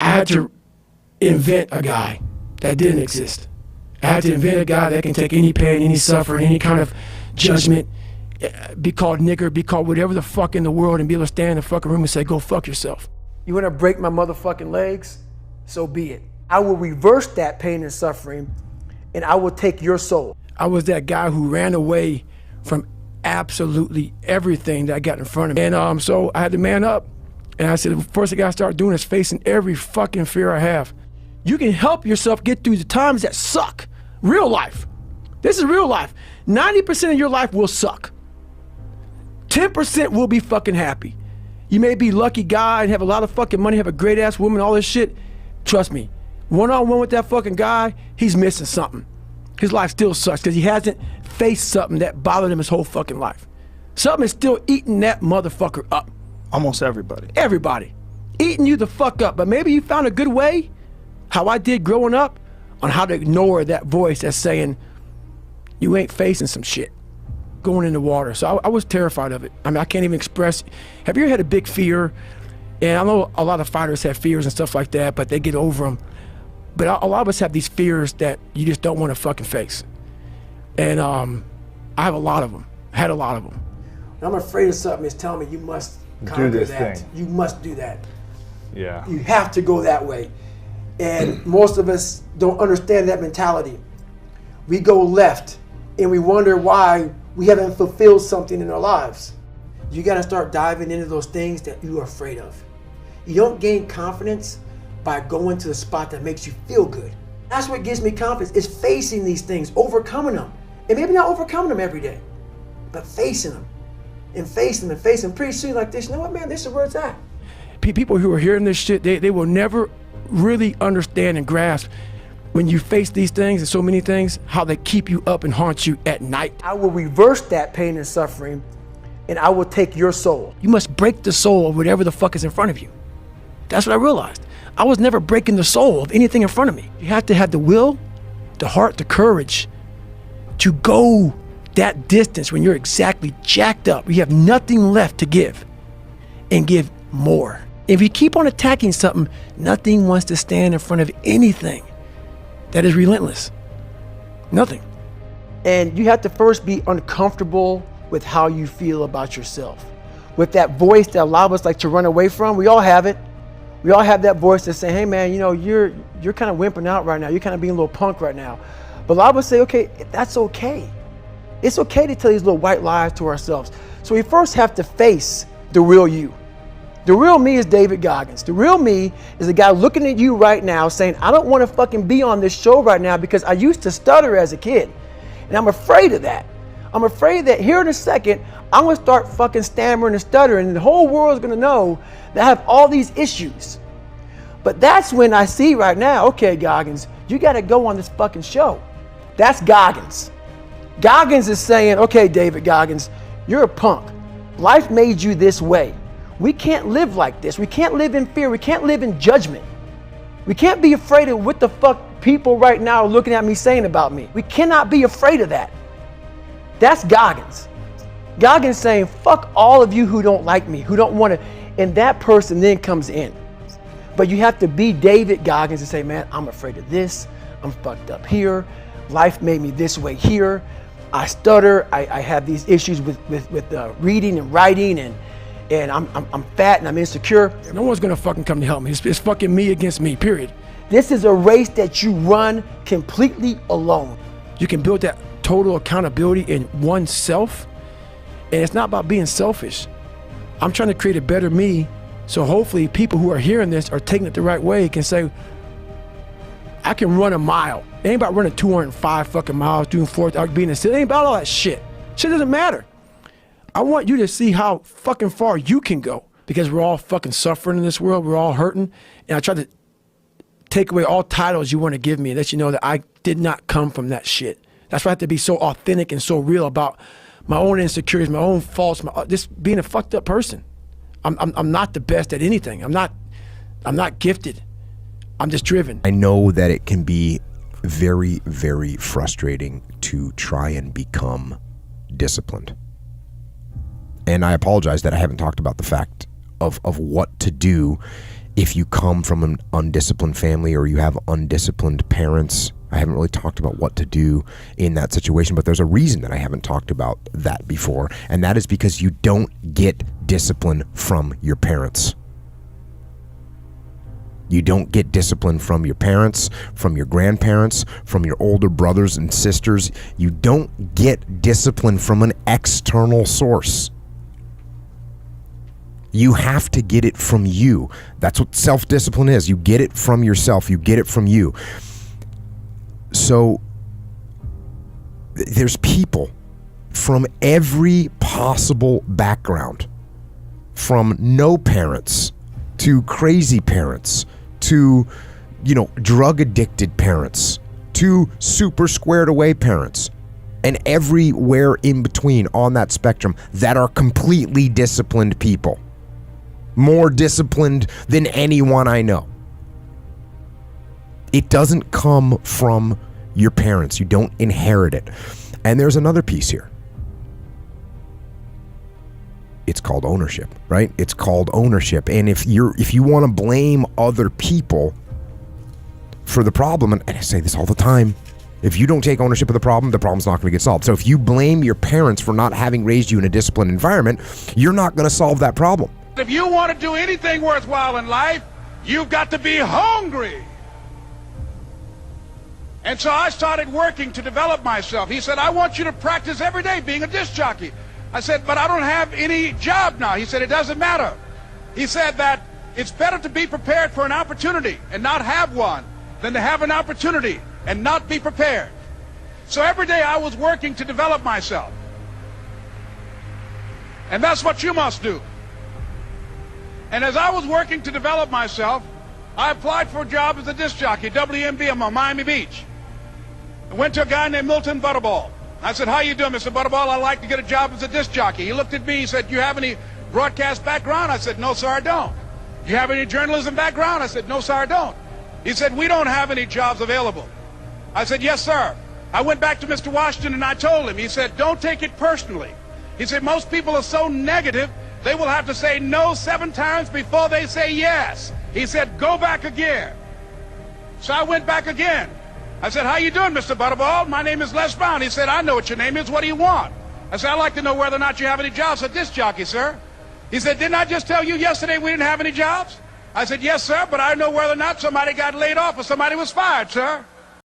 had to invent a guy that didn't exist. I had to invent a guy that can take any pain, any suffering, any kind of judgment, be called nigger, be called whatever the fuck in the world, and be able to stand in the fucking room and say, go fuck yourself. You wanna break my motherfucking legs? So be it. I will reverse that pain and suffering, and I will take your soul. I was that guy who ran away from absolutely everything that got in front of me. And so I had to man up. And I said, the first thing I gotta start doing is facing every fucking fear I have. You can help yourself get through the times that suck. Real life. This is real life. 90% of your life will suck. 10% will be fucking happy. You may be a lucky guy and have a lot of fucking money, have a great ass woman, all this shit. Trust me, one-on-one with that fucking guy, he's missing something. His life still sucks because he hasn't faced something that bothered him his whole fucking life. Something is still eating that motherfucker up. Almost everybody. Everybody. Eating you the fuck up. But maybe you found a good way, how I did growing up, on how to ignore that voice that's saying, you ain't facing some shit. Going in the water. So I was terrified of it. I mean, I can't even express. Have you ever had a big fear? And I know a lot of fighters have fears and stuff like that, but they get over them. But a lot of us have these fears that you just don't want to fucking face. And I have a lot of them. I had a lot of them. When I'm afraid of something, it's telling me you must conquer do this that. thing. You must do that. Yeah. You have to go that way. And most of us don't understand that mentality. We go left and we wonder why we haven't fulfilled something in our lives. You gotta start diving into those things that you are afraid of. You don't gain confidence by going to the spot that makes you feel good. That's what gives me confidence, is facing these things, overcoming them. And maybe not overcoming them every day, but facing them and facing them and facing them. Pretty soon like this, you know what, man, this is where it's at. People who are hearing this shit, they will never really understand and grasp when you face these things and so many things, how they keep you up and haunt you at night. I will reverse that pain and suffering, and I will take your soul. You must break the soul of whatever the fuck is in front of you. That's what I realized. I was never breaking the soul of anything in front of me. You have to have the will, the heart, the courage to go that distance when you're exactly jacked up. You have nothing left to give, and give more. If you keep on attacking something, nothing wants to stand in front of anything that is relentless. Nothing. And you have to first be uncomfortable with how you feel about yourself. With that voice that a lot of us like to run away from. We all have it. We all have that voice that's saying, hey man, you know, you're kind of wimping out right now. You're kind of being a little punk right now. But a lot of us say, okay, that's okay. It's okay to tell these little white lies to ourselves. So we first have to face the real you. The real me is David Goggins. The real me is the guy looking at you right now saying, I don't want to fucking be on this show right now because I used to stutter as a kid. And I'm afraid of that. I'm afraid that here in a second, I'm going to start fucking stammering and stuttering and the whole world's going to know that I have all these issues. But that's when I see right now, okay, Goggins, you got to go on this fucking show. That's Goggins. Goggins is saying, okay, David Goggins, you're a punk. Life made you this way. We can't live like this. We can't live in fear. We can't live in judgment. We can't be afraid of what the fuck people right now are looking at me saying about me. We cannot be afraid of that. That's Goggins. Goggins saying, fuck all of you who don't like me, who don't want to, and that person then comes in. But you have to be David Goggins and say, man, I'm afraid of this. I'm fucked up here. Life made me this way here. I stutter. I have these issues with reading and writing, and I'm fat and I'm insecure. No one's gonna fucking come to help me. It's fucking me against me, period. This is a race that you run completely alone. You can build that total accountability in oneself, and it's not about being selfish. I'm trying to create a better me, so hopefully people who are hearing this are taking it the right way, can say, I can run a mile. It ain't about running 205 fucking miles, doing 4th, being a city. It ain't about all that shit. Shit doesn't matter. I want you to see how fucking far you can go, because we're all fucking suffering in this world. We're all hurting. And I try to take away all titles you want to give me and let you know that I did not come from that shit. That's why I have to be so authentic and so real about my own insecurities, my own faults, just being a fucked up person. I'm not the best at anything. I'm not gifted. I'm just driven. I know that it can be very, very frustrating to try and become disciplined. And I apologize that I haven't talked about the fact of what to do if you come from an undisciplined family or you have undisciplined parents. I haven't really talked about what to do in that situation, but there's a reason that I haven't talked about that before, and that is because you don't get discipline from your parents. You don't get discipline from your parents, from your grandparents, from your older brothers and sisters. You don't get discipline from an external source. You have to get it from you. That's what self-discipline is. You get it from yourself. You get it from you. So there's people from every possible background, from no parents to crazy parents to, drug addicted parents to super squared away parents, and everywhere in between on that spectrum that are completely disciplined people. More disciplined than anyone I know. It doesn't come from your parents. You don't inherit it. And there's another piece here. It's called ownership, right? It's called ownership. And if you want to blame other people for the problem, and I say this all the time, if you don't take ownership of the problem's not going to get solved. So if you blame your parents for not having raised you in a disciplined environment, you're not going to solve that problem. If you want to do anything worthwhile in life, you've got to be hungry. And so I started working to develop myself. He said, I want you to practice every day being a disc jockey. I said, but I don't have any job now. He said, it doesn't matter. He said that it's better to be prepared for an opportunity and not have one than to have an opportunity and not be prepared. So every day I was working to develop myself. And that's what you must do. And as I was working to develop myself, I applied for a job as a disc jockey, WMBM on Miami Beach. I went to a guy named Milton Butterball. I said, how you doing, Mr. Butterball? I'd like to get a job as a disc jockey. He looked at me, he said, you have any broadcast background? I said, no, sir, I don't. You have any journalism background? I said, no, sir, I don't. He said, we don't have any jobs available. I said, yes, sir. I went back to Mr. Washington and I told him. He said, don't take it personally. He said, most people are so negative, they will have to say no 7 times before they say yes. He said, go back again. So I went back again. I said, how you doing, Mr. Butterball? My name is Les Brown. He said, I know what your name is. What do you want? I said, I'd like to know whether or not you have any jobs at disc jockey, sir. He said, didn't I just tell you yesterday we didn't have any jobs? I said, yes, sir, but I know whether or not somebody got laid off or somebody was fired, sir.